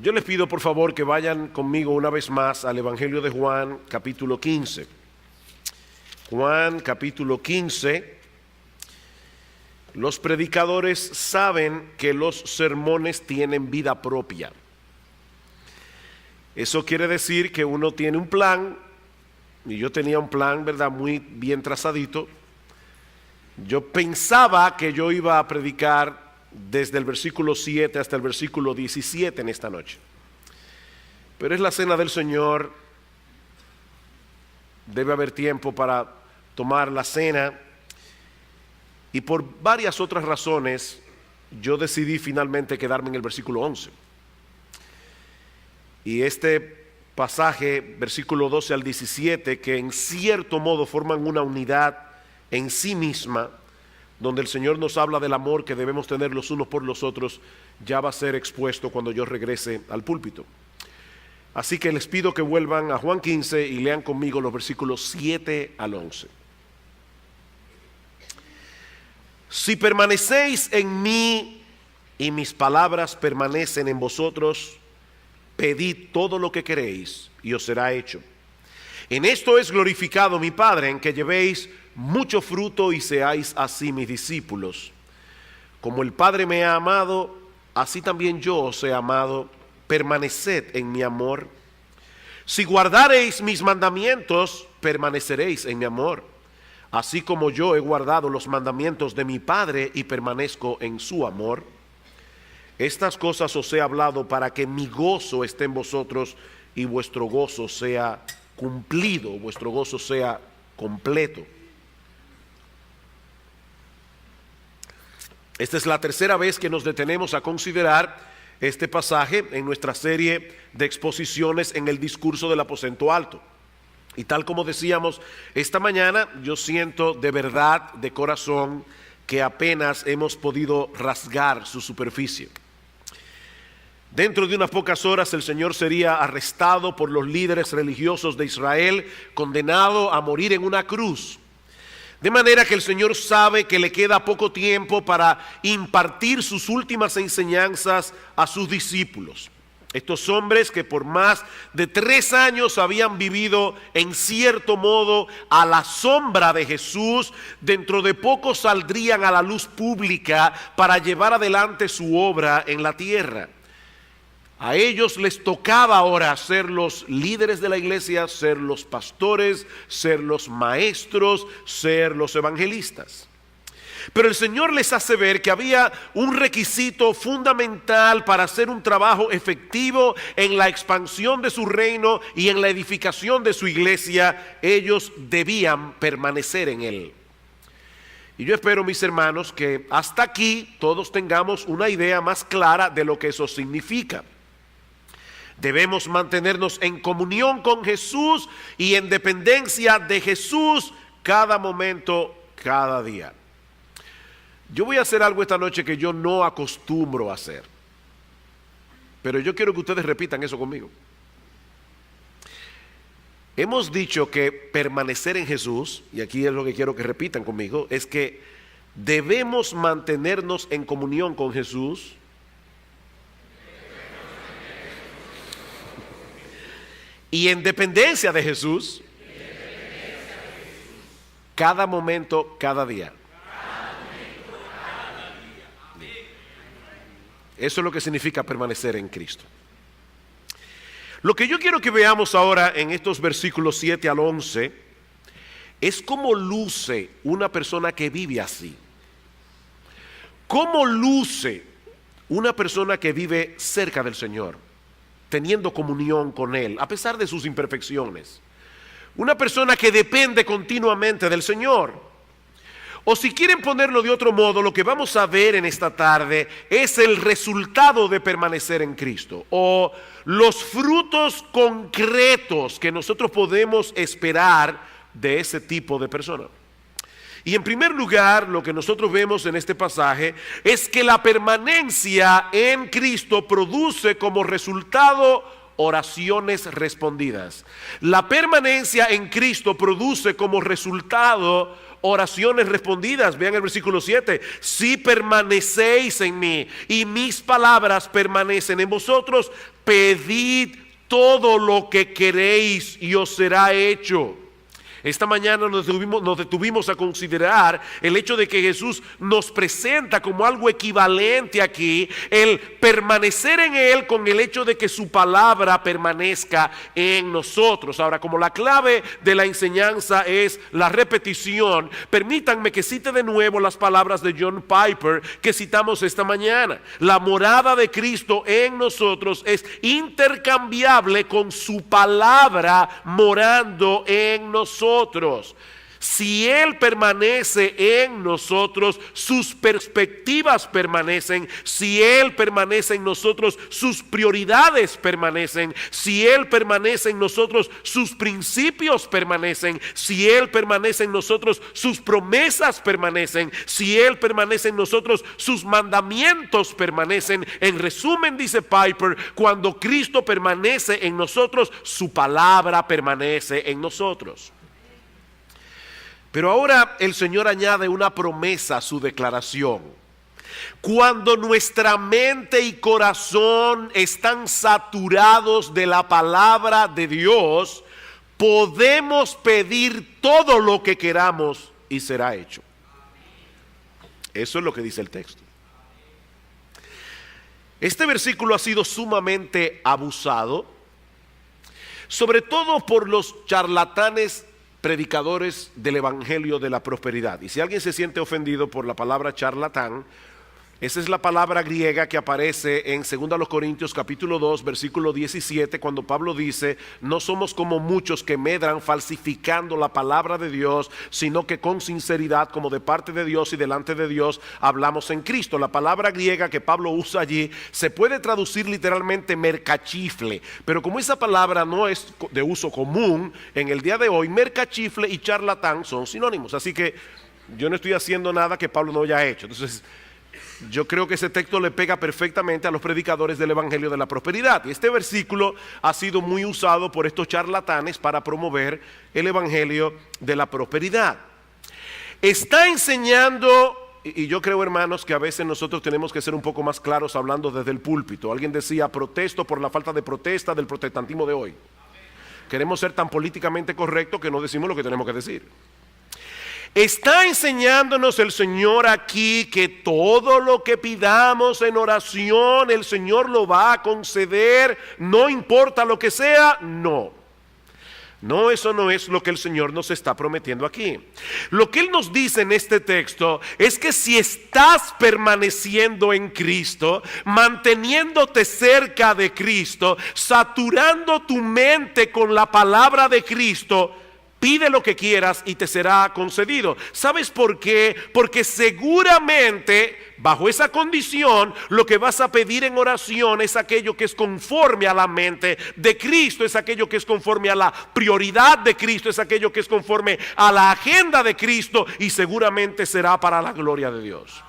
Yo les pido por favor que vayan conmigo una vez más al Evangelio de Juan, capítulo 15. Juan, capítulo 15. Los predicadores saben que los sermones tienen vida propia. Eso quiere decir que uno tiene un plan, y yo tenía un plan, ¿verdad?, muy bien trazadito. Yo pensaba que yo iba a predicar desde el versículo 7 hasta el versículo 17 en esta noche. Pero es la cena del Señor, debe haber tiempo para tomar la cena, y por varias otras razones yo decidí finalmente quedarme en el versículo 11. Y este pasaje, versículo 12 al 17, que en cierto modo forman una unidad en sí misma, donde el Señor nos habla del amor que debemos tener los unos por los otros, ya va a ser expuesto cuando yo regrese al púlpito. Así que les pido que vuelvan a Juan 15 y lean conmigo los versículos 7 al 11. Si permanecéis en mí y mis palabras permanecen en vosotros, pedid todo lo que queréis y os será hecho. En esto es glorificado mi Padre, en que llevéis mucho fruto y seáis así mis discípulos. Como el Padre me ha amado, así también yo os he amado. Permaneced en mi amor. Si guardareis mis mandamientos, permaneceréis en mi amor, así como yo he guardado los mandamientos de mi Padre y permanezco en su amor. Estas cosas os he hablado para que mi gozo esté en vosotros y vuestro gozo sea cumplido, vuestro gozo sea completo. Esta es la tercera vez que nos detenemos a considerar este pasaje en nuestra serie de exposiciones en el discurso del aposento alto. Y tal como decíamos esta mañana, yo siento de verdad, de corazón, que apenas hemos podido rasgar su superficie. Dentro de unas pocas horas el Señor sería arrestado por los líderes religiosos de Israel, condenado a morir en una cruz. De manera que el Señor sabe que le queda poco tiempo para impartir sus últimas enseñanzas a sus discípulos. Estos hombres que por más de 3 años habían vivido en cierto modo a la sombra de Jesús, dentro de poco saldrían a la luz pública para llevar adelante su obra en la tierra. A ellos les tocaba ahora ser los líderes de la iglesia, ser los pastores, ser los maestros, ser los evangelistas. Pero el Señor les hace ver que había un requisito fundamental para hacer un trabajo efectivo en la expansión de su reino y en la edificación de su iglesia. Ellos debían permanecer en él. Y yo espero, mis hermanos, que hasta aquí todos tengamos una idea más clara de lo que eso significa. Debemos mantenernos en comunión con Jesús y en dependencia de Jesús cada momento, cada día. Yo voy a hacer algo esta noche que yo no acostumbro a hacer, pero yo quiero que ustedes repitan eso conmigo. Hemos dicho que permanecer en Jesús, y aquí es lo que quiero que repitan conmigo, es que debemos mantenernos en comunión con Jesús y en dependencia de Jesús cada momento, cada día. Eso es lo que significa permanecer en Cristo. Lo que yo quiero que veamos ahora en estos versículos 7 al 11 es cómo luce una persona que vive así. ¿Cómo luce una persona que vive cerca del Señor, teniendo comunión con Él, a pesar de sus imperfecciones? Una persona que depende continuamente del Señor. O si quieren ponerlo de otro modo, lo que vamos a ver en esta tarde es el resultado de permanecer en Cristo, o los frutos concretos que nosotros podemos esperar de ese tipo de persona. Y en primer lugar, lo que nosotros vemos en este pasaje es que la permanencia en Cristo produce como resultado oraciones respondidas. La permanencia en Cristo produce como resultado oraciones respondidas. Vean el versículo 7. Si permanecéis en mí y mis palabras permanecen en vosotros, pedid todo lo que queréis y os será hecho. Esta mañana nos detuvimos a considerar el hecho de que Jesús nos presenta como algo equivalente aquí, el permanecer en Él con el hecho de que su palabra permanezca en nosotros. Ahora, como la clave de la enseñanza es la repetición, permítanme que cite de nuevo las palabras de John Piper que citamos esta mañana. La morada de Cristo en nosotros es intercambiable con su palabra morando en nosotros. Si Él permanece en nosotros, sus perspectivas permanecen. Si Él permanece en nosotros, sus prioridades permanecen. Si Él permanece en nosotros, sus principios permanecen. Si Él permanece en nosotros, sus promesas permanecen. Si Él permanece en nosotros, sus mandamientos permanecen. En resumen, dice Piper, cuando Cristo permanece en nosotros, su palabra permanece en nosotros. Pero ahora el Señor añade una promesa a su declaración. Cuando nuestra mente y corazón están saturados de la palabra de Dios, podemos pedir todo lo que queramos y será hecho. Eso es lo que dice el texto. Este versículo ha sido sumamente abusado, sobre todo por los charlatanes predicadores del evangelio de la prosperidad. Y si alguien se siente ofendido por la palabra charlatán, esa es la palabra griega que aparece en 2 Corintios capítulo 2 versículo 17, cuando Pablo dice: no somos como muchos que medran falsificando la palabra de Dios, sino que con sinceridad, como de parte de Dios y delante de Dios, hablamos en Cristo. La palabra griega que Pablo usa allí se puede traducir literalmente mercachifle, pero como esa palabra no es de uso común en el día de hoy, mercachifle y charlatán son sinónimos. Así que yo no estoy haciendo nada que Pablo no haya hecho. Entonces, yo creo que ese texto le pega perfectamente a los predicadores del evangelio de la prosperidad. Y este versículo ha sido muy usado por estos charlatanes para promover el evangelio de la prosperidad. Está enseñando, y yo creo, hermanos, que a veces nosotros tenemos que ser un poco más claros hablando desde el púlpito. Alguien decía: protesto por la falta de protesta del protestantismo de hoy. Queremos ser tan políticamente correctos que no decimos lo que tenemos que decir. Está enseñándonos el Señor aquí que todo lo que pidamos en oración, el Señor lo va a conceder, no importa lo que sea. No, eso no es lo que el Señor nos está prometiendo aquí. Lo que Él nos dice en este texto es que si estás permaneciendo en Cristo, manteniéndote cerca de Cristo, saturando tu mente con la palabra de Cristo, pide lo que quieras y te será concedido. ¿Sabes por qué? Porque seguramente bajo esa condición lo que vas a pedir en oración es aquello que es conforme a la mente de Cristo, es aquello que es conforme a la prioridad de Cristo, es aquello que es conforme a la agenda de Cristo, y seguramente será para la gloria de Dios.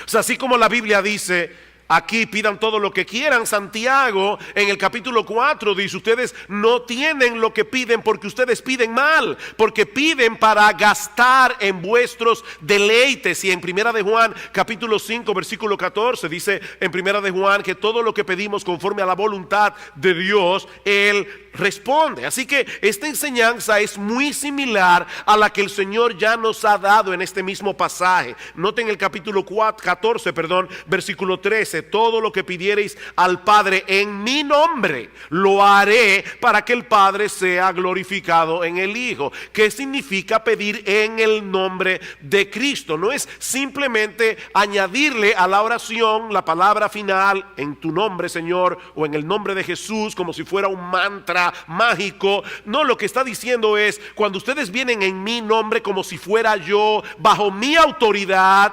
O sea, así como la Biblia dice: aquí pidan todo lo que quieran, Santiago en el capítulo 4 dice: ustedes no tienen lo que piden porque ustedes piden mal, porque piden para gastar en vuestros deleites. Y en Primera de Juan capítulo 5 versículo 14 dice en Primera de Juan que todo lo que pedimos conforme a la voluntad de Dios, Él responde. Así que esta enseñanza es muy similar a la que el Señor ya nos ha dado en este mismo pasaje. Noten el capítulo 14, versículo 13: todo lo que pidiereis al Padre en mi nombre, lo haré para que el Padre sea glorificado en el Hijo. ¿Qué significa pedir en el nombre de Cristo? No es simplemente añadirle a la oración la palabra final: en tu nombre, Señor, o en el nombre de Jesús, como si fuera un mantra mágico. No, lo que está diciendo es: cuando ustedes vienen en mi nombre, como si fuera yo, bajo mi autoridad,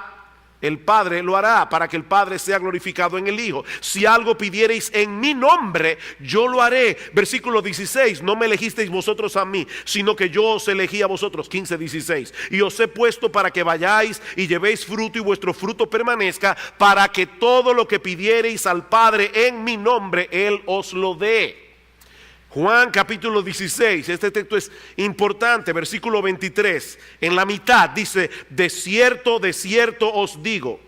el Padre lo hará para que el Padre sea glorificado en el Hijo. Si algo pidiereis en mi nombre, yo lo haré. Versículo 16: no me elegisteis vosotros a mí, sino que yo os elegí a vosotros. 15:16: y os he puesto para que vayáis y llevéis fruto y vuestro fruto permanezca, para que todo lo que pidiereis al Padre en mi nombre, Él os lo dé. Juan capítulo 16, este texto es importante, versículo 23, en la mitad dice: de cierto os digo,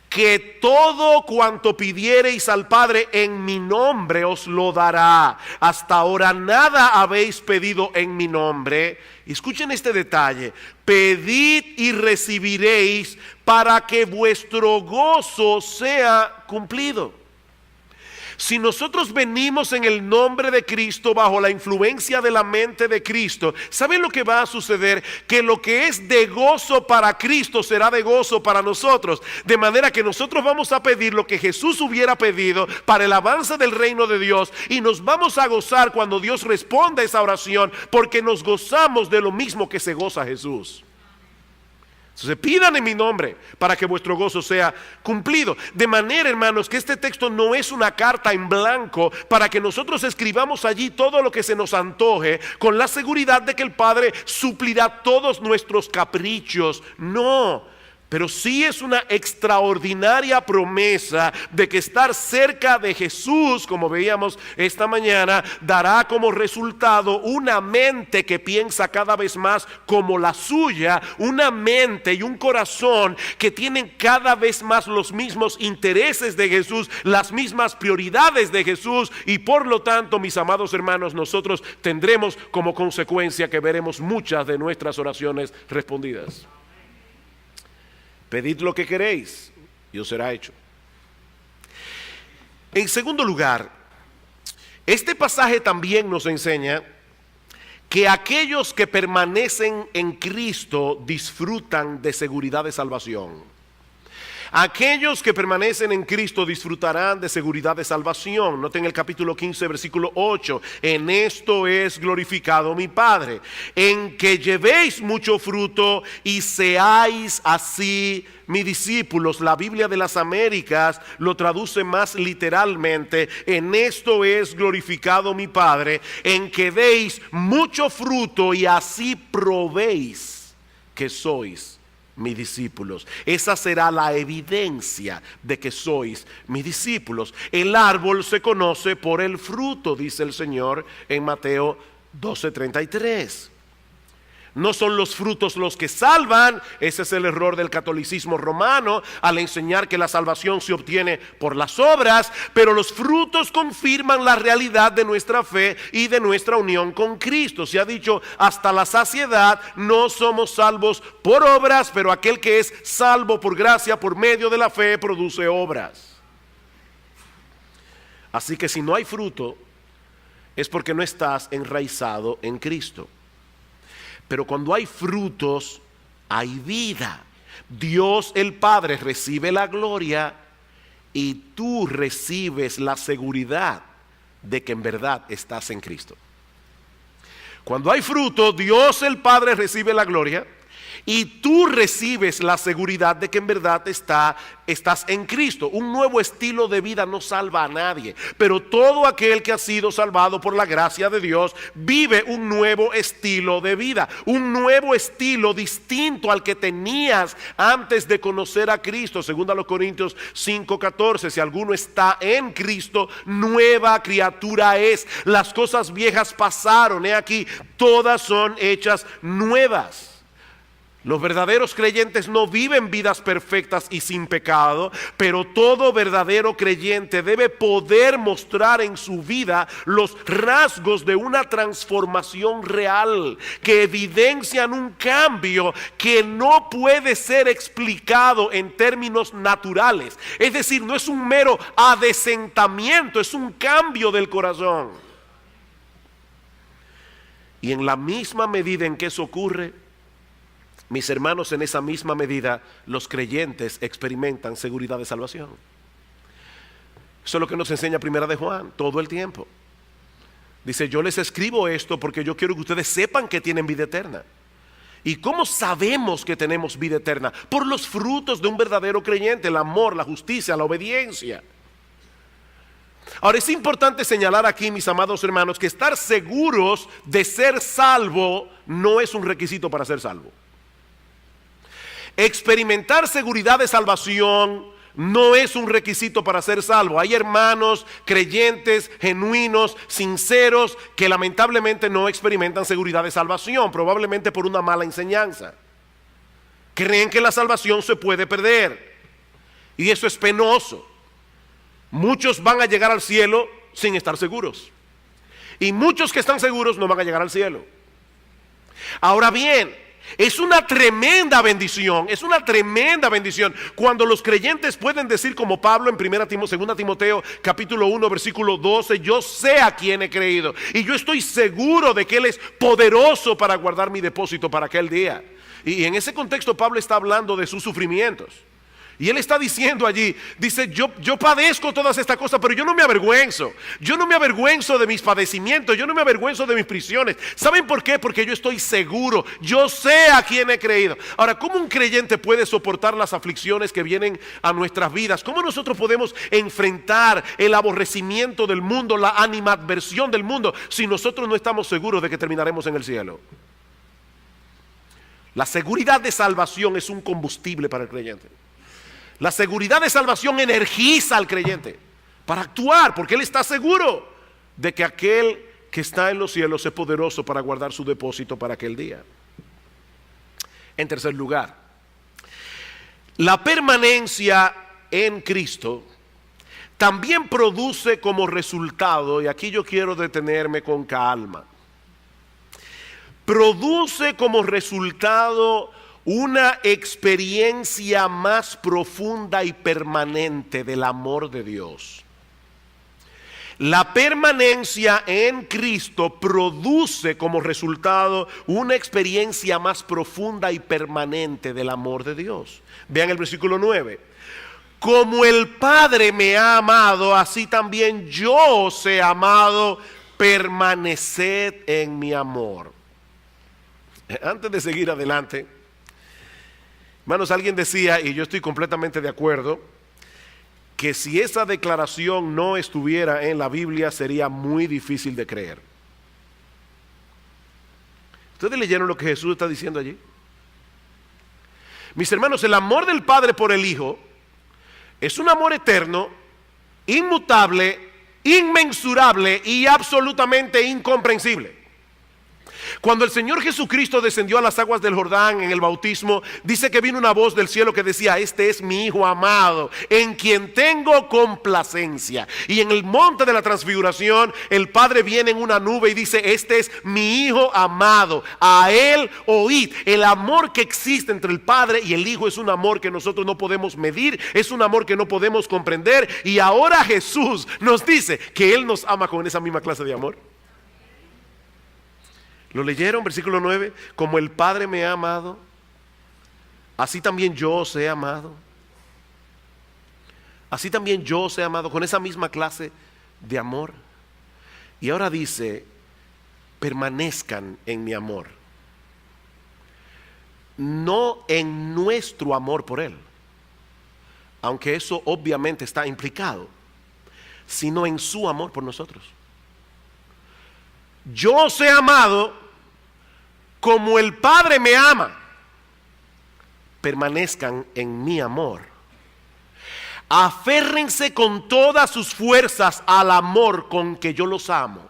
que todo cuanto pidiereis al Padre en mi nombre os lo dará. Hasta ahora nada habéis pedido en mi nombre. Escuchen este detalle: pedid y recibiréis para que vuestro gozo sea cumplido. Si nosotros venimos en el nombre de Cristo, bajo la influencia de la mente de Cristo, ¿saben lo que va a suceder? Que lo que es de gozo para Cristo será de gozo para nosotros. De manera que nosotros vamos a pedir lo que Jesús hubiera pedido para el avance del reino de Dios, y nos vamos a gozar cuando Dios responda a esa oración, porque nos gozamos de lo mismo que se goza Jesús. Entonces pidan en mi nombre para que vuestro gozo sea cumplido. De manera, hermanos, que este texto no es una carta en blanco para que nosotros escribamos allí todo lo que se nos antoje, con la seguridad de que el Padre suplirá todos nuestros caprichos. No. Pero sí es una extraordinaria promesa de que estar cerca de Jesús, como veíamos esta mañana, dará como resultado una mente que piensa cada vez más como la suya, una mente y un corazón que tienen cada vez más los mismos intereses de Jesús, las mismas prioridades de Jesús, y por lo tanto, mis amados hermanos, nosotros tendremos como consecuencia que veremos muchas de nuestras oraciones respondidas. Pedid lo que queréis y os será hecho. En segundo lugar, este pasaje también nos enseña que aquellos que permanecen en Cristo disfrutan de seguridad de salvación. Aquellos que permanecen en Cristo disfrutarán de seguridad de salvación. Noten el capítulo 15, versículo 8. En esto es glorificado mi Padre, en que llevéis mucho fruto y seáis así mis discípulos. La Biblia de las Américas lo traduce más literalmente: en esto es glorificado mi Padre, en que deis mucho fruto y así probéis que sois mis discípulos. Esa será la evidencia de que sois mis discípulos. El árbol se conoce por el fruto, dice el Señor en Mateo 12:33. No son los frutos los que salvan. Ese es el error del catolicismo romano al enseñar que la salvación se obtiene por las obras, pero los frutos confirman la realidad de nuestra fe y de nuestra unión con Cristo. Se ha dicho hasta la saciedad: no somos salvos por obras, pero aquel que es salvo por gracia por medio de la fe produce obras. Así que si no hay fruto, es porque no estás enraizado en Cristo. Pero cuando hay frutos, hay vida. Dios el Padre recibe la gloria y tú recibes la seguridad de que en verdad estás en Cristo. Cuando hay fruto, Dios el Padre recibe la gloria y tú recibes la seguridad de que en verdad estás en Cristo. Un nuevo estilo de vida no salva a nadie, pero todo aquel que ha sido salvado por la gracia de Dios vive un nuevo estilo de vida, un nuevo estilo distinto al que tenías antes de conocer a Cristo. Según a los Corintios 5:14, si alguno está en Cristo, nueva criatura es. Las cosas viejas pasaron, he aquí, todas son hechas nuevas. Los verdaderos creyentes no viven vidas perfectas y sin pecado, pero todo verdadero creyente debe poder mostrar en su vida los rasgos de una transformación real, que evidencian un cambio que no puede ser explicado en términos naturales. Es decir, no es un mero adesentamiento, es un cambio del corazón. Y en la misma medida en que eso ocurre, mis hermanos, en esa misma medida los creyentes experimentan seguridad de salvación. Eso es lo que nos enseña Primera de Juan todo el tiempo. Dice: yo les escribo esto porque yo quiero que ustedes sepan que tienen vida eterna. ¿Y cómo sabemos que tenemos vida eterna? Por los frutos de un verdadero creyente: el amor, la justicia, la obediencia. Ahora, es importante señalar aquí, mis amados hermanos, que estar seguros de ser salvo no es un requisito para ser salvo. Experimentar seguridad de salvación no es un requisito para ser salvo. Hay hermanos creyentes, genuinos, sinceros, que lamentablemente no experimentan seguridad de salvación, probablemente por una mala enseñanza. Creen que la salvación se puede perder, y eso es penoso. Muchos van a llegar al cielo sin estar seguros, y muchos que están seguros no van a llegar al cielo. Ahora bien, es una tremenda bendición cuando los creyentes pueden decir como Pablo en 2 Timoteo capítulo 1 versículo 12, yo sé a quién he creído y yo estoy seguro de que Él es poderoso para guardar mi depósito para aquel día. Y en ese contexto Pablo está hablando de sus sufrimientos. Y él está diciendo allí, dice, yo padezco todas estas cosas, pero yo no me avergüenzo. Yo no me avergüenzo de mis padecimientos, yo no me avergüenzo de mis prisiones. ¿Saben por qué? Porque yo estoy seguro, yo sé a quién he creído. Ahora, ¿cómo un creyente puede soportar las aflicciones que vienen a nuestras vidas? ¿Cómo nosotros podemos enfrentar el aborrecimiento del mundo, la animadversión del mundo, si nosotros no estamos seguros de que terminaremos en el cielo? La seguridad de salvación es un combustible para el creyente. La seguridad de salvación energiza al creyente para actuar, porque él está seguro de que aquel que está en los cielos es poderoso para guardar su depósito para aquel día. En tercer lugar, la permanencia en Cristo también produce como resultado, y aquí yo quiero detenerme con calma, produce como resultado una experiencia más profunda y permanente del amor de Dios. La permanencia en Cristo produce como resultado una experiencia más profunda y permanente del amor de Dios. Vean el versículo 9. Como el Padre me ha amado, así también yo os he amado, permaneced en mi amor. Antes de seguir adelante, hermanos, alguien decía, y yo estoy completamente de acuerdo, que si esa declaración no estuviera en la Biblia sería muy difícil de creer. ¿Ustedes leyeron lo que Jesús está diciendo allí? Mis hermanos, el amor del Padre por el Hijo es un amor eterno, inmutable, inmensurable y absolutamente incomprensible. Cuando el Señor Jesucristo descendió a las aguas del Jordán en el bautismo, dice que vino una voz del cielo que decía, este es mi Hijo amado, en quien tengo complacencia. Y en el monte de la transfiguración, el Padre viene en una nube y dice, este es mi Hijo amado, a Él oíd. El amor que existe entre el Padre y el Hijo es un amor que nosotros no podemos medir, es un amor que no podemos comprender. Y ahora Jesús nos dice que Él nos ama con esa misma clase de amor. ¿Lo leyeron? Versículo 9. Como el Padre me ha amado, así también yo os he amado. Así también yo os he amado, con esa misma clase de amor. Y ahora dice, permanezcan en mi amor. No en nuestro amor por Él, aunque eso obviamente está implicado, sino en su amor por nosotros. Yo os he amado como el Padre me ama. Permanezcan en mi amor. Aférrense con todas sus fuerzas al amor con que yo los amo.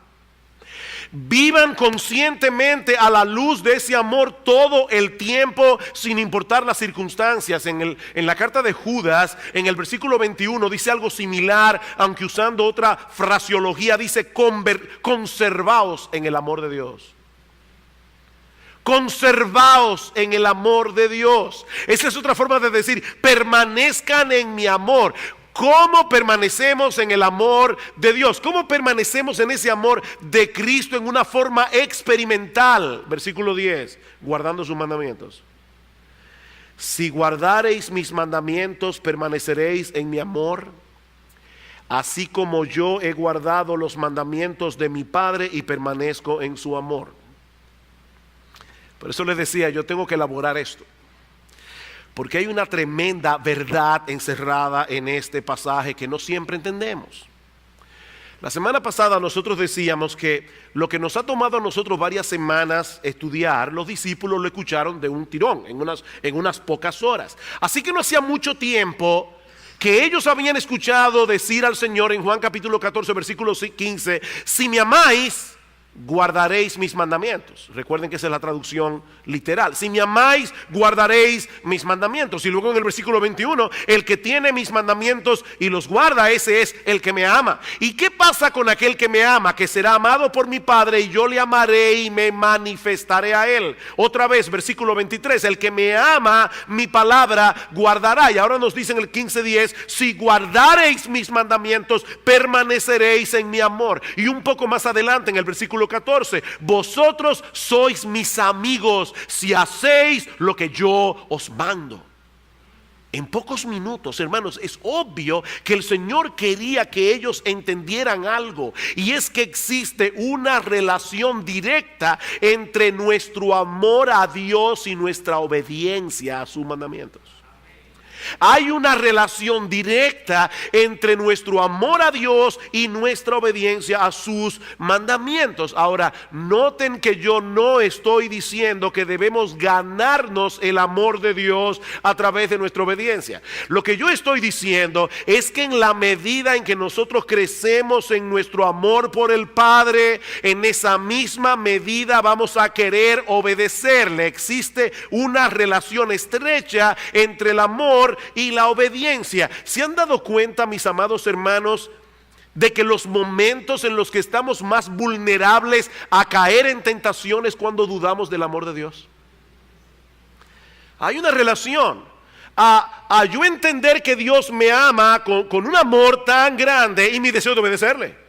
Vivan conscientemente a la luz de ese amor todo el tiempo, sin importar las circunstancias. En la carta de Judas, en el versículo 21, dice algo similar, aunque usando otra fraseología, dice conservaos en el amor de Dios. Conservaos en el amor de Dios. Esa es otra forma de decir, permanezcan en mi amor. ¿Cómo permanecemos en el amor de Dios? ¿Cómo permanecemos en ese amor de Cristo en una forma experimental? Versículo 10, guardando sus mandamientos. Si guardareis mis mandamientos, permaneceréis en mi amor, así como yo he guardado los mandamientos de mi Padre y permanezco en su amor. Por eso les decía, yo tengo que elaborar esto, porque hay una tremenda verdad encerrada en este pasaje que no siempre entendemos. La semana pasada nosotros decíamos que lo que nos ha tomado a nosotros varias semanas estudiar, los discípulos lo escucharon de un tirón, en unas pocas horas. Así que no hacía mucho tiempo que ellos habían escuchado decir al Señor en Juan capítulo 14, versículo 15, si me amáis, guardaréis mis mandamientos. Recuerden que esa es la traducción literal. Si me amáis, guardaréis mis mandamientos. Y luego en el versículo 21, el que tiene mis mandamientos y los guarda, ese es el que me ama. ¿Y qué pasa con aquel que me ama? Que será amado por mi Padre, y yo le amaré y me manifestaré a él. Otra vez, versículo 23, el que me ama, mi palabra guardará. Y ahora nos dice en el 15:10, si guardareis mis mandamientos, permaneceréis en mi amor. Y un poco más adelante en el versículo 14, vosotros sois mis amigos si hacéis lo que yo os mando. En pocos minutos, hermanos, es obvio que el Señor quería que ellos entendieran algo, y es que existe una relación directa entre nuestro amor a Dios y nuestra obediencia a sus mandamientos. Hay una relación directa entre nuestro amor a Dios y nuestra obediencia a sus mandamientos. Ahora, noten que yo no estoy diciendo que debemos ganarnos el amor de Dios a través de nuestra obediencia. Lo que yo estoy diciendo es que en la medida en que nosotros crecemos en nuestro amor por el Padre, en esa misma medida vamos a querer obedecerle. Existe una relación estrecha entre el amor y la obediencia. ¿Se han dado cuenta, mis amados hermanos, de que los momentos en los que estamos más vulnerables a caer en tentaciones cuando dudamos del amor de Dios? Hay una relación. A yo entender que Dios me ama con un amor tan grande y mi deseo de obedecerle.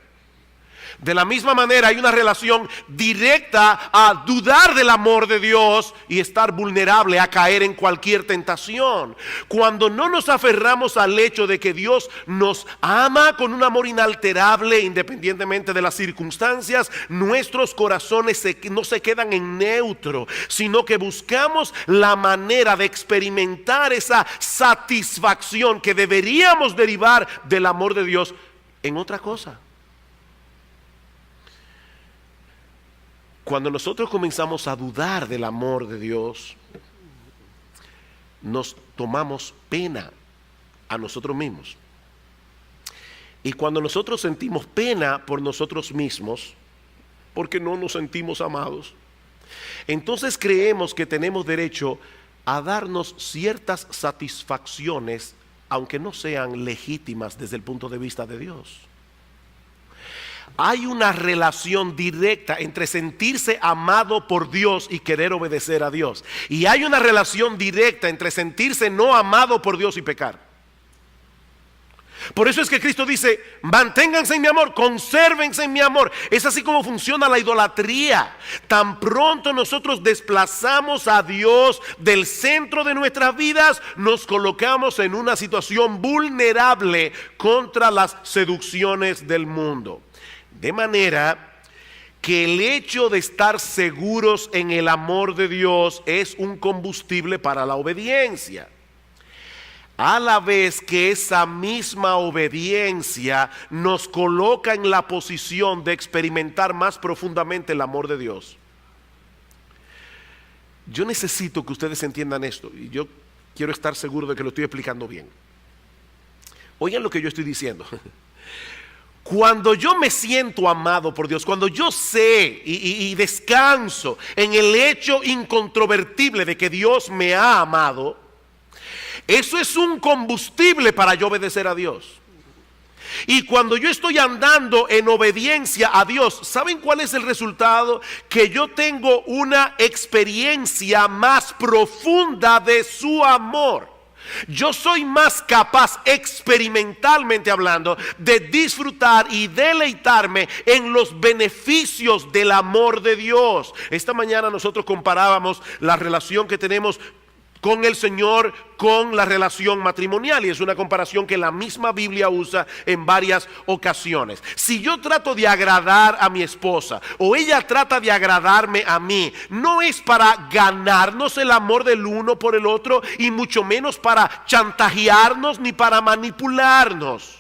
De la misma manera hay una relación directa a dudar del amor de Dios y estar vulnerable a caer en cualquier tentación. Cuando no nos aferramos al hecho de que Dios nos ama con un amor inalterable independientemente de las circunstancias, nuestros corazones no se quedan en neutro, sino que buscamos la manera de experimentar esa satisfacción que deberíamos derivar del amor de Dios en otra cosa. Cuando nosotros comenzamos a dudar del amor de Dios, nos tomamos pena a nosotros mismos. Y cuando nosotros sentimos pena por nosotros mismos, porque no nos sentimos amados, entonces creemos que tenemos derecho a darnos ciertas satisfacciones, aunque no sean legítimas desde el punto de vista de Dios. Hay una relación directa entre sentirse amado por Dios y querer obedecer a Dios. Y hay una relación directa entre sentirse no amado por Dios y pecar. Por eso es que Cristo dice, manténganse en mi amor, consérvense en mi amor. Es así como funciona la idolatría. Tan pronto nosotros desplazamos a Dios del centro de nuestras vidas, nos colocamos en una situación vulnerable contra las seducciones del mundo. De manera que el hecho de estar seguros en el amor de Dios es un combustible para la obediencia. A la vez que esa misma obediencia nos coloca en la posición de experimentar más profundamente el amor de Dios. Yo necesito que ustedes entiendan esto, y yo quiero estar seguro de que lo estoy explicando bien. Oigan lo que yo estoy diciendo. Cuando yo me siento amado por Dios, cuando yo sé y descanso en el hecho incontrovertible de que Dios me ha amado, eso es un combustible para yo obedecer a Dios. Y cuando yo estoy andando en obediencia a Dios, ¿saben cuál es el resultado? Que yo tengo una experiencia más profunda de su amor. Yo soy más capaz, experimentalmente hablando, de disfrutar y deleitarme en los beneficios del amor de Dios. Esta mañana nosotros comparábamos la relación que tenemos con el Señor con la relación matrimonial, y es una comparación que la misma Biblia usa en varias ocasiones. Si yo trato de agradar a mi esposa o ella trata de agradarme a mí, no es para ganarnos el amor del uno por el otro, y mucho menos para chantajearnos ni para manipularnos.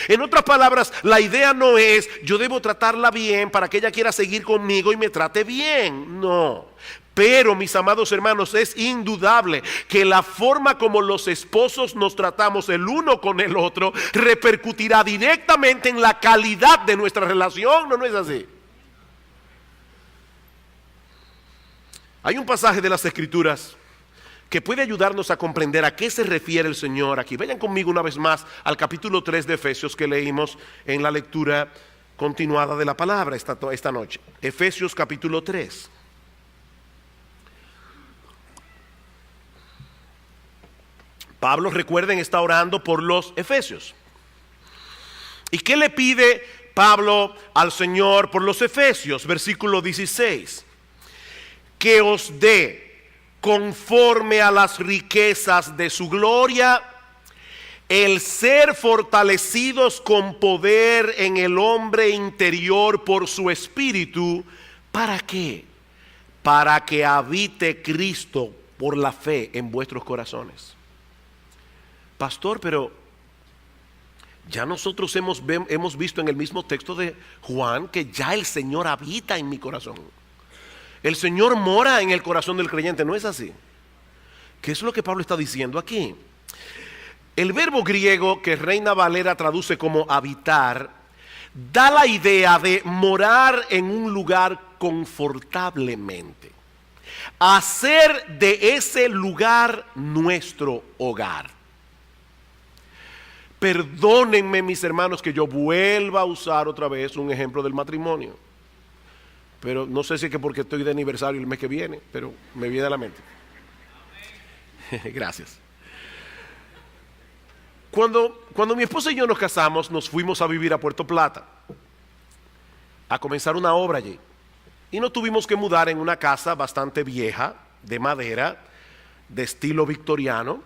En otras palabras, la idea no es yo debo tratarla bien para que ella quiera seguir conmigo y me trate bien. No. Pero, mis amados hermanos, es indudable que la forma como los esposos nos tratamos el uno con el otro repercutirá directamente en la calidad de nuestra relación, ¿no es así? Hay un pasaje de las Escrituras que puede ayudarnos a comprender a qué se refiere el Señor aquí. Vayan conmigo una vez más al capítulo 3 de Efesios que leímos en la lectura continuada de la palabra esta noche. Efesios capítulo 3. Pablo, recuerden, está orando por los efesios. ¿Y qué le pide Pablo al Señor por los efesios? Versículo 16. Que os dé, conforme a las riquezas de su gloria, el ser fortalecidos con poder en el hombre interior por su espíritu. ¿Para qué? Para que habite Cristo por la fe en vuestros corazones. Pastor, pero ya nosotros hemos visto en el mismo texto de Juan que ya el Señor habita en mi corazón. El Señor mora en el corazón del creyente, ¿no es así? ¿Qué es lo que Pablo está diciendo aquí? El verbo griego que Reina Valera traduce como habitar, da la idea de morar en un lugar confortablemente. Hacer de ese lugar nuestro hogar. Perdónenme, mis hermanos, que yo vuelva a usar otra vez un ejemplo del matrimonio. Pero no sé si es que porque estoy de aniversario el mes que viene, pero me viene a la mente. Gracias. Cuando mi esposa y yo nos casamos, nos fuimos a vivir a Puerto Plata, a comenzar una obra allí. Y nos tuvimos que mudar en una casa bastante vieja, de madera, de estilo victoriano.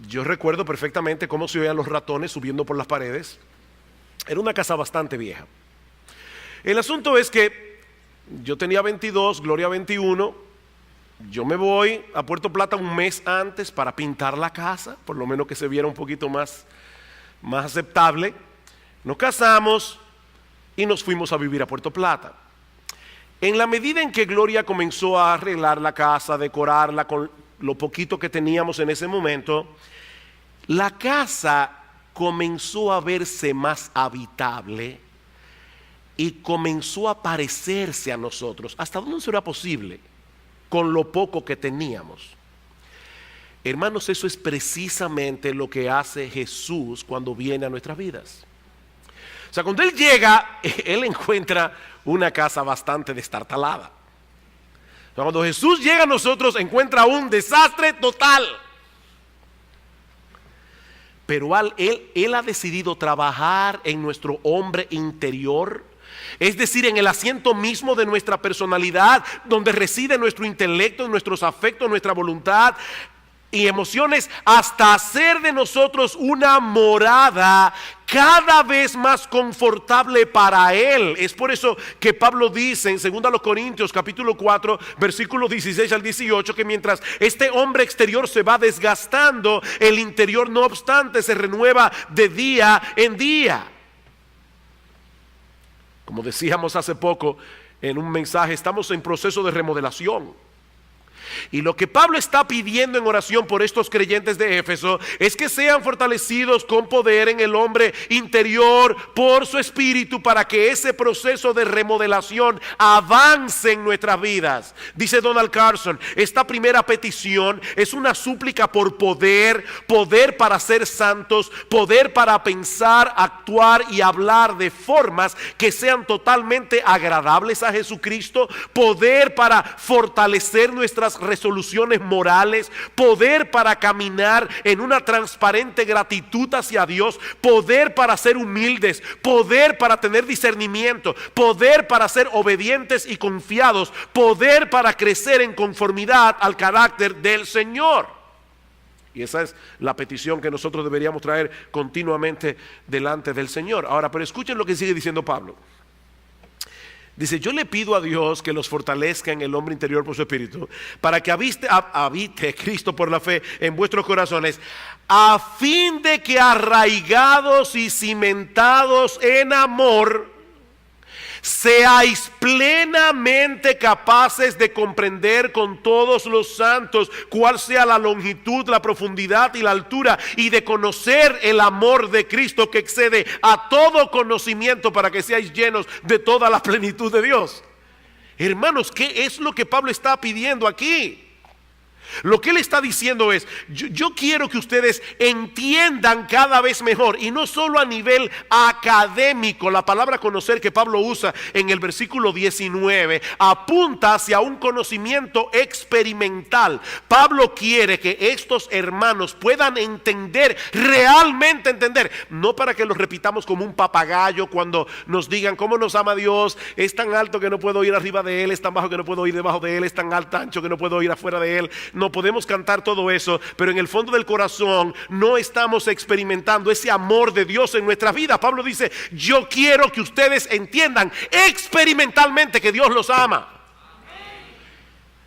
Yo recuerdo perfectamente cómo se oían los ratones subiendo por las paredes. Era una casa bastante vieja. El asunto es que yo tenía 22, Gloria 21. Yo me voy a Puerto Plata un mes antes para pintar la casa, por lo menos que se viera un poquito más aceptable. Nos casamos y nos fuimos a vivir a Puerto Plata. En la medida en que Gloria comenzó a arreglar la casa, a decorarla con lo poquito que teníamos en ese momento, la casa comenzó a verse más habitable y comenzó a parecerse a nosotros. ¿Hasta dónde será posible con lo poco que teníamos? Hermanos, eso es precisamente lo que hace Jesús cuando viene a nuestras vidas. O sea, cuando Él llega, Él encuentra una casa bastante destartalada. O sea, cuando Jesús llega a nosotros, encuentra un desastre total. Pero Él ha decidido trabajar en nuestro hombre interior, es decir, en el asiento mismo de nuestra personalidad, donde reside nuestro intelecto, nuestros afectos, nuestra voluntad y emociones, hasta hacer de nosotros una morada cada vez más confortable para Él. Es por eso que Pablo dice en 2 Corintios capítulo 4 versículos 16 al 18 que mientras este hombre exterior se va desgastando, el interior no obstante se renueva de día en día. Como decíamos hace poco en un mensaje, estamos en proceso de remodelación. Y lo que Pablo está pidiendo en oración por estos creyentes de Éfeso es que sean fortalecidos con poder en el hombre interior por su espíritu, para que ese proceso de remodelación avance en nuestras vidas. Dice Donald Carson, esta primera petición es una súplica por poder para ser santos, poder para pensar, actuar y hablar de formas que sean totalmente agradables a Jesucristo, poder para fortalecer nuestras resoluciones morales, poder para caminar en una transparente gratitud hacia Dios, poder para ser humildes, poder para tener discernimiento, poder para ser obedientes y confiados, poder para crecer en conformidad al carácter del Señor. Y esa es la petición que nosotros deberíamos traer continuamente delante del Señor. Ahora, pero escuchen lo que sigue diciendo Pablo. Dice, yo le pido a Dios que los fortalezca en el hombre interior por su espíritu, para que habite Cristo por la fe en vuestros corazones, a fin de que arraigados y cimentados en amor, seáis plenamente capaces de comprender con todos los santos cuál sea la longitud, la profundidad y la altura, y de conocer el amor de Cristo que excede a todo conocimiento, para que seáis llenos de toda la plenitud de Dios. Hermanos, ¿qué es lo que Pablo está pidiendo aquí? Lo que él está diciendo es, yo quiero que ustedes entiendan cada vez mejor, y no solo a nivel académico. La palabra conocer que Pablo usa en el versículo 19 apunta hacia un conocimiento experimental. Pablo quiere que estos hermanos puedan entender, realmente entender, no para que los repitamos como un papagayo cuando nos digan cómo nos ama Dios, es tan alto que no puedo ir arriba de él, es tan bajo que no puedo ir debajo de él, es tan alto, ancho que no puedo ir afuera de él. No podemos cantar todo eso, pero en el fondo del corazón no estamos experimentando ese amor de Dios en nuestras vidas. Pablo dice, yo quiero que ustedes entiendan experimentalmente que Dios los ama.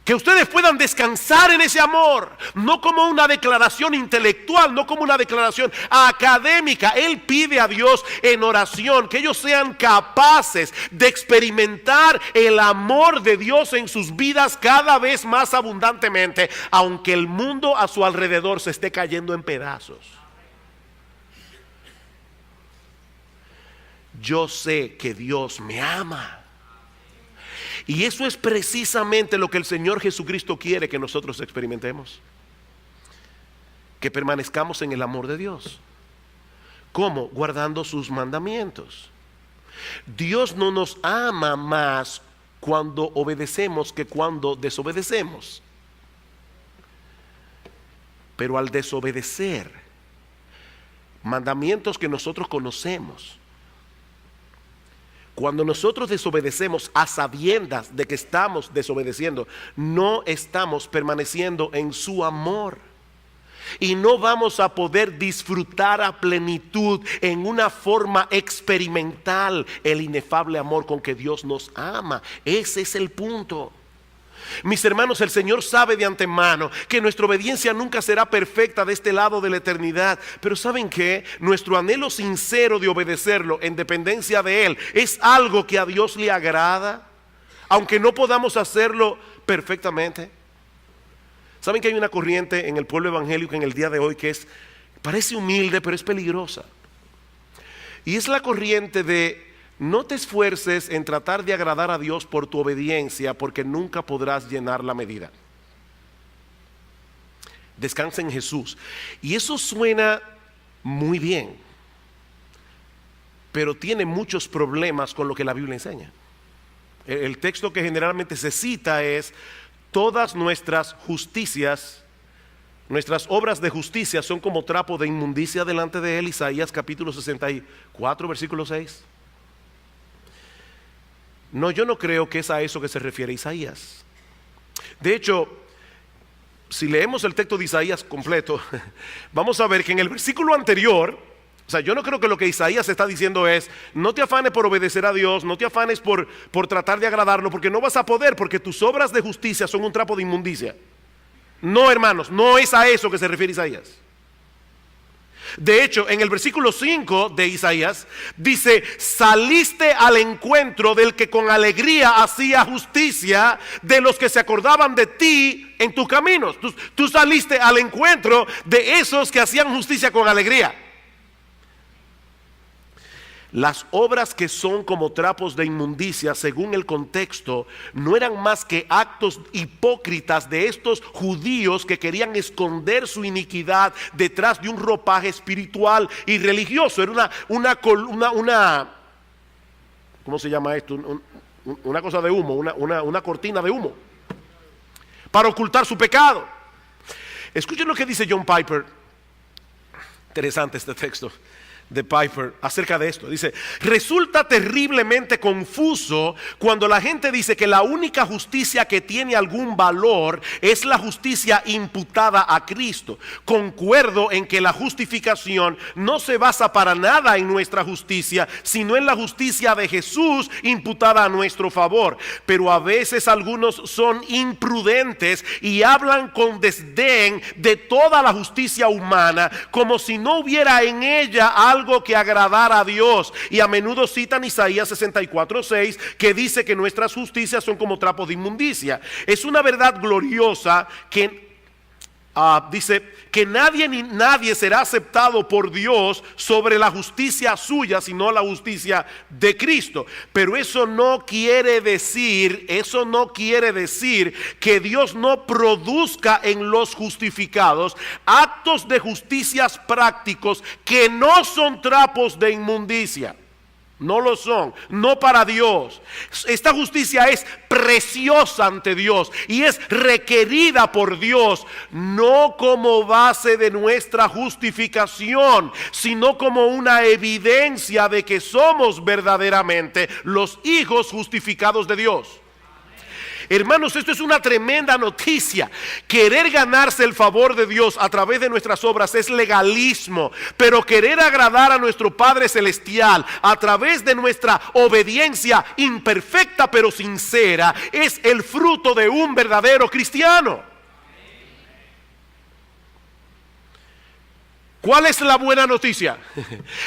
Que ustedes puedan descansar en ese amor, no como una declaración intelectual, no como una declaración académica. Él pide a Dios en oración que ellos sean capaces de experimentar el amor de Dios en sus vidas cada vez más abundantemente, aunque el mundo a su alrededor se esté cayendo en pedazos. Yo sé que Dios me ama. Y eso es precisamente lo que el Señor Jesucristo quiere que nosotros experimentemos. Que permanezcamos en el amor de Dios. ¿Cómo? Guardando sus mandamientos. Dios no nos ama más cuando obedecemos que cuando desobedecemos. Pero al desobedecer mandamientos que nosotros conocemos, cuando nosotros desobedecemos a sabiendas de que estamos desobedeciendo, no estamos permaneciendo en su amor. Y no vamos a poder disfrutar a plenitud, en una forma experimental, el inefable amor con que Dios nos ama. Ese es el punto. Mis hermanos, el Señor sabe de antemano que nuestra obediencia nunca será perfecta de este lado de la eternidad. Pero ¿saben qué? Nuestro anhelo sincero de obedecerlo en dependencia de Él es algo que a Dios le agrada, aunque no podamos hacerlo perfectamente. ¿Saben que hay una corriente en el pueblo evangélico en el día de hoy que parece humilde, pero es peligrosa? Y es la corriente de: no te esfuerces en tratar de agradar a Dios por tu obediencia, porque nunca podrás llenar la medida. Descansa en Jesús. Y eso suena muy bien, pero tiene muchos problemas con lo que la Biblia enseña. El texto que generalmente se cita es: todas nuestras justicias, nuestras obras de justicia son como trapo de inmundicia delante de Él. Isaías capítulo 64, versículo 6. No, yo no creo que es a eso que se refiere Isaías. De hecho, si leemos el texto de Isaías completo, vamos a ver que en el versículo anterior, o sea, yo no creo que lo que Isaías está diciendo es: no te afanes por obedecer a Dios, no te afanes por tratar de agradarlo, porque no vas a poder, porque tus obras de justicia son un trapo de inmundicia. No, hermanos, no es a eso que se refiere Isaías. De hecho, en el versículo 5 de Isaías dice: saliste al encuentro del que con alegría hacía justicia, de los que se acordaban de ti en tus caminos. Tú saliste al encuentro de esos que hacían justicia con alegría. Las obras que son como trapos de inmundicia, según el contexto, no eran más que actos hipócritas de estos judíos que querían esconder su iniquidad detrás de un ropaje espiritual y religioso. Era una ¿cómo se llama esto? Una cosa de humo, una cortina de humo para ocultar su pecado. Escuchen lo que dice John Piper. Interesante este texto de Piper acerca de esto. Dice: resulta terriblemente confuso cuando la gente dice que la única justicia que tiene algún valor es la justicia imputada a Cristo. Concuerdo en que la justificación no se basa para nada en nuestra justicia, sino en la justicia de Jesús imputada a nuestro favor. Pero a veces algunos son imprudentes y hablan con desdén de toda la justicia humana, como si no hubiera en ella algo algo que agradara a Dios. Y a menudo citan Isaías 64:6, que dice que nuestras justicias son como trapos de inmundicia. Es una verdad gloriosa que dice que nadie ni nadie será aceptado por Dios sobre la justicia suya, sino la justicia de Cristo. Pero eso no quiere decir que Dios no produzca en los justificados actos de justicias prácticos que no son trapos de inmundicia. No lo son, no para Dios. Esta justicia es preciosa ante Dios y es requerida por Dios, no como base de nuestra justificación, sino como una evidencia de que somos verdaderamente los hijos justificados de Dios. Hermanos, esto es una tremenda noticia. Querer ganarse el favor de Dios a través de nuestras obras es legalismo, pero querer agradar a nuestro Padre Celestial a través de nuestra obediencia imperfecta pero sincera es el fruto de un verdadero cristiano. ¿Cuál es la buena noticia?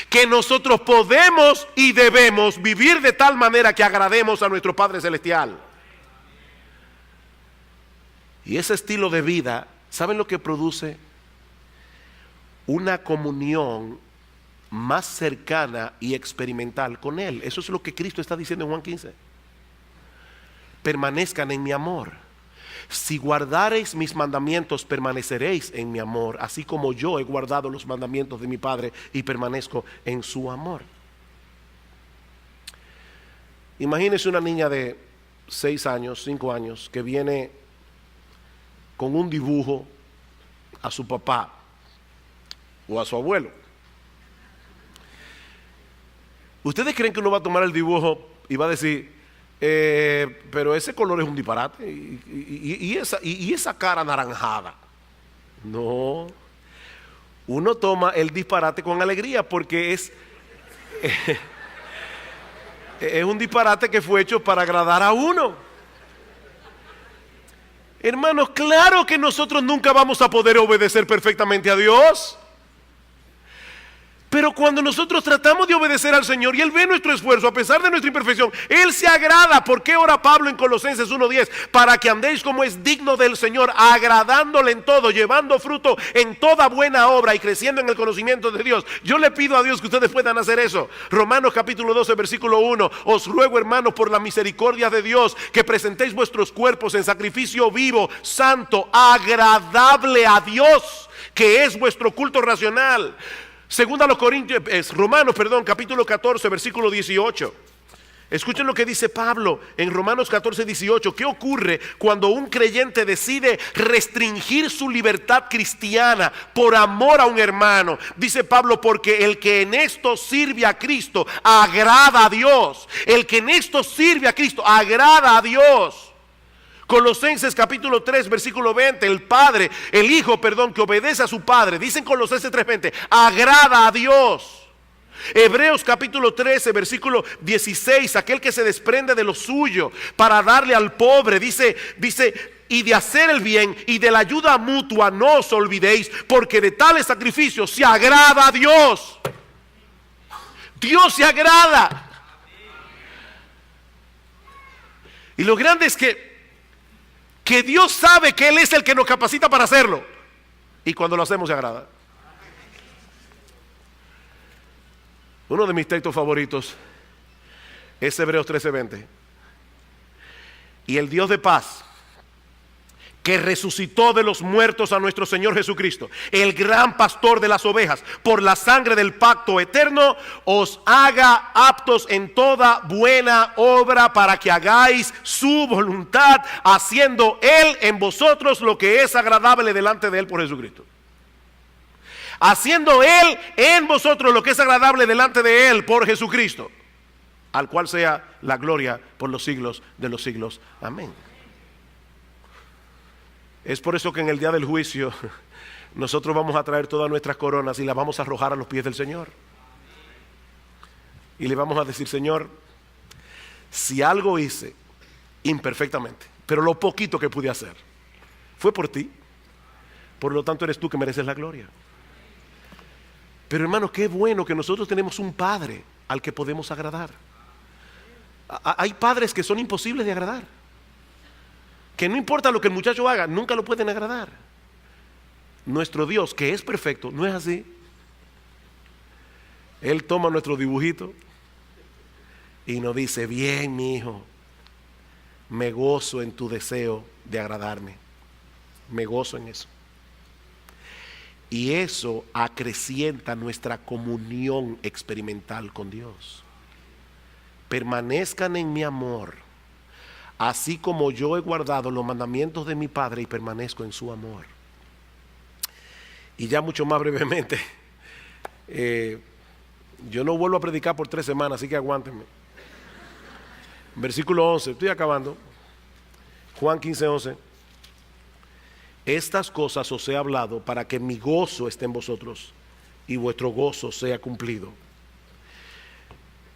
Que nosotros podemos y debemos vivir de tal manera que agrademos a nuestro Padre Celestial. Y ese estilo de vida, ¿saben lo que produce? Una comunión más cercana y experimental con Él. Eso es lo que Cristo está diciendo en Juan 15. Permanezcan en mi amor. Si guardareis mis mandamientos, permaneceréis en mi amor, así como yo he guardado los mandamientos de mi Padre y permanezco en su amor. Imagínense una niña de 6 años, 5 años, que viene con un dibujo a su papá o a su abuelo. ¿Ustedes creen que uno va a tomar el dibujo y va a decir, pero ese color es un disparate y esa cara anaranjada? No. Uno toma el disparate con alegría porque es un disparate que fue hecho para agradar a uno. Hermanos, claro que nosotros nunca vamos a poder obedecer perfectamente a Dios. Pero cuando nosotros tratamos de obedecer al Señor y Él ve nuestro esfuerzo a pesar de nuestra imperfección, Él se agrada. ¿Por qué ora Pablo en Colosenses 1:10? Para que andéis como es digno del Señor, agradándole en todo, llevando fruto en toda buena obra y creciendo en el conocimiento de Dios. Yo le pido a Dios que ustedes puedan hacer eso. Romanos capítulo 12 versículo 1. Os ruego, hermanos, por la misericordia de Dios, que presentéis vuestros cuerpos en sacrificio vivo, santo, agradable a Dios, que es vuestro culto racional. Segunda a los Corintios, Romanos, capítulo 14, versículo 18. Escuchen lo que dice Pablo en Romanos 14, 18. ¿Qué ocurre cuando un creyente decide restringir su libertad cristiana por amor a un hermano? Dice Pablo, porque el que en esto sirve a Cristo agrada a Dios. El que en esto sirve a Cristo agrada a Dios. Colosenses capítulo 3 versículo 20, el hijo que obedece a su padre, dicen Colosenses 3:20, agrada a Dios. Hebreos capítulo 13 versículo 16, aquel que se desprende de lo suyo para darle al pobre, dice, y de hacer el bien y de la ayuda mutua no os olvidéis, porque de tales sacrificios se agrada a Dios. Dios se agrada. Y lo grande es que Dios sabe que Él es el que nos capacita para hacerlo. Y cuando lo hacemos se agrada. Uno de mis textos favoritos es Hebreos 13:20. Y el Dios de paz, que resucitó de los muertos a nuestro Señor Jesucristo, el gran pastor de las ovejas, por la sangre del pacto eterno, os haga aptos en toda buena obra para que hagáis su voluntad, haciendo Él en vosotros lo que es agradable delante de Él por Jesucristo. Haciendo Él en vosotros lo que es agradable delante de Él por Jesucristo, al cual sea la gloria por los siglos de los siglos. Amén. Es por eso que en el día del juicio nosotros vamos a traer todas nuestras coronas y las vamos a arrojar a los pies del Señor. Y le vamos a decir, Señor, si algo hice imperfectamente, pero lo poquito que pude hacer fue por ti, por lo tanto eres tú que mereces la gloria. Pero hermano, qué bueno que nosotros tenemos un padre al que podemos agradar. Hay padres que son imposibles de agradar, que no importa lo que el muchacho haga, nunca lo pueden agradar. Nuestro Dios, que es perfecto, no es así. Él toma nuestro dibujito y nos dice: bien, mi hijo, me gozo en tu deseo de agradarme. Me gozo en eso. Y eso acrecienta nuestra comunión experimental con Dios. Permanezcan en mi amor, así como yo he guardado los mandamientos de mi Padre y permanezco en su amor. Y ya mucho más brevemente, yo no vuelvo a predicar por 3 semanas, así que aguántenme. Versículo 11, estoy acabando. Juan 15:11. Estas cosas os he hablado para que mi gozo esté en vosotros y vuestro gozo sea cumplido.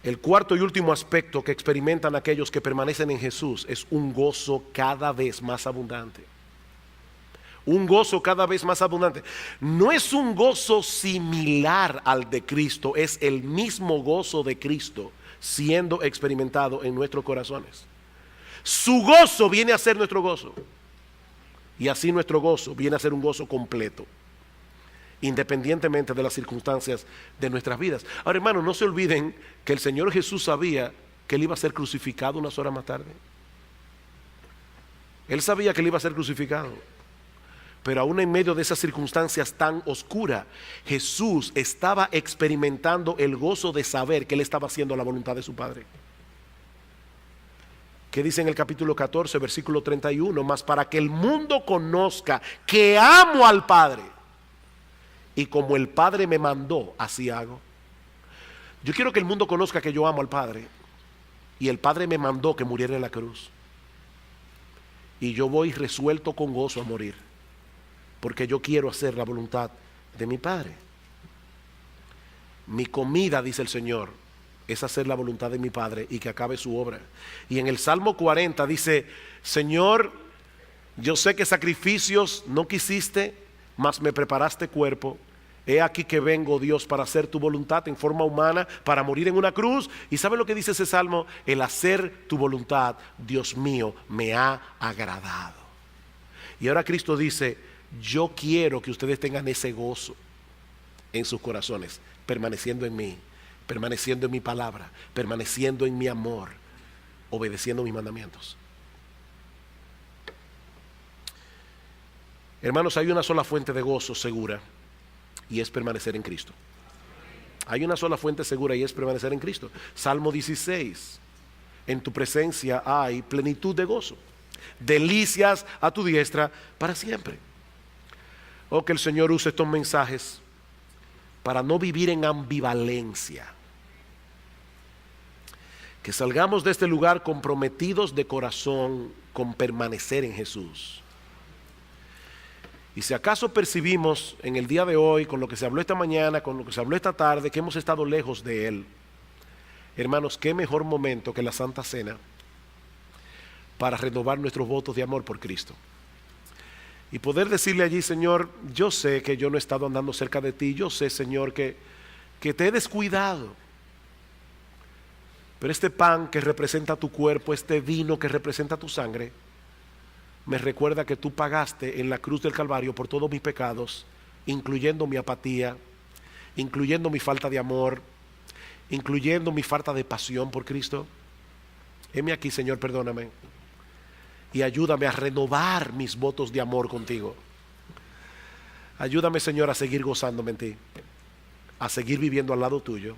El cuarto y último aspecto que experimentan aquellos que permanecen en Jesús es un gozo cada vez más abundante. Un gozo cada vez más abundante. No es un gozo similar al de Cristo, es el mismo gozo de Cristo siendo experimentado en nuestros corazones. Su gozo viene a ser nuestro gozo. Y así nuestro gozo viene a ser un gozo completo, independientemente de las circunstancias de nuestras vidas. Ahora, hermanos, no se olviden que el Señor Jesús sabía que Él iba a ser crucificado unas horas más tarde. Él sabía que Él iba a ser crucificado. Pero aún en medio de esas circunstancias tan oscuras, Jesús estaba experimentando el gozo de saber que Él estaba haciendo la voluntad de su Padre. ¿Qué dice en el capítulo 14, versículo 31? Mas para que el mundo conozca que amo al Padre, y como el Padre me mandó, así hago. Yo quiero que el mundo conozca que yo amo al Padre, y el Padre me mandó que muriera en la cruz. Y yo voy resuelto con gozo a morir, porque yo quiero hacer la voluntad de mi Padre. Mi comida, dice el Señor, es hacer la voluntad de mi Padre y que acabe su obra. Y en el Salmo 40 dice: Señor, yo sé que sacrificios no quisiste, mas me preparaste cuerpo. He aquí que vengo, Dios, para hacer tu voluntad en forma humana, para morir en una cruz. ¿Y sabe lo que dice ese salmo? El hacer tu voluntad, Dios mío, me ha agradado. Y ahora Cristo dice: yo quiero que ustedes tengan ese gozo en sus corazones, permaneciendo en mí, permaneciendo en mi palabra, permaneciendo en mi amor, obedeciendo mis mandamientos. Hermanos, hay una sola fuente de gozo segura, y es permanecer en Cristo. Hay una sola fuente segura y es permanecer en Cristo. Salmo 16: en tu presencia hay plenitud de gozo, delicias a tu diestra para siempre. Oh, que el Señor use estos mensajes para no vivir en ambivalencia. Que salgamos de este lugar comprometidos de corazón con permanecer en Jesús. Y si acaso percibimos en el día de hoy, con lo que se habló esta mañana, con lo que se habló esta tarde, que hemos estado lejos de Él, hermanos, qué mejor momento que la Santa Cena para renovar nuestros votos de amor por Cristo. Y poder decirle allí: Señor, yo sé que yo no he estado andando cerca de ti, yo sé, Señor, que te he descuidado. Pero este pan que representa tu cuerpo, este vino que representa tu sangre, me recuerda que tú pagaste en la cruz del Calvario por todos mis pecados, incluyendo mi apatía, incluyendo mi falta de amor, incluyendo mi falta de pasión por Cristo. Heme aquí, Señor, perdóname. Y ayúdame a renovar mis votos de amor contigo. Ayúdame, Señor, a seguir gozándome en ti, a seguir viviendo al lado tuyo,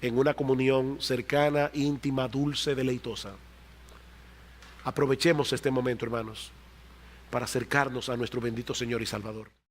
en una comunión cercana, íntima, dulce, deleitosa. Aprovechemos este momento, hermanos, para acercarnos a nuestro bendito Señor y Salvador.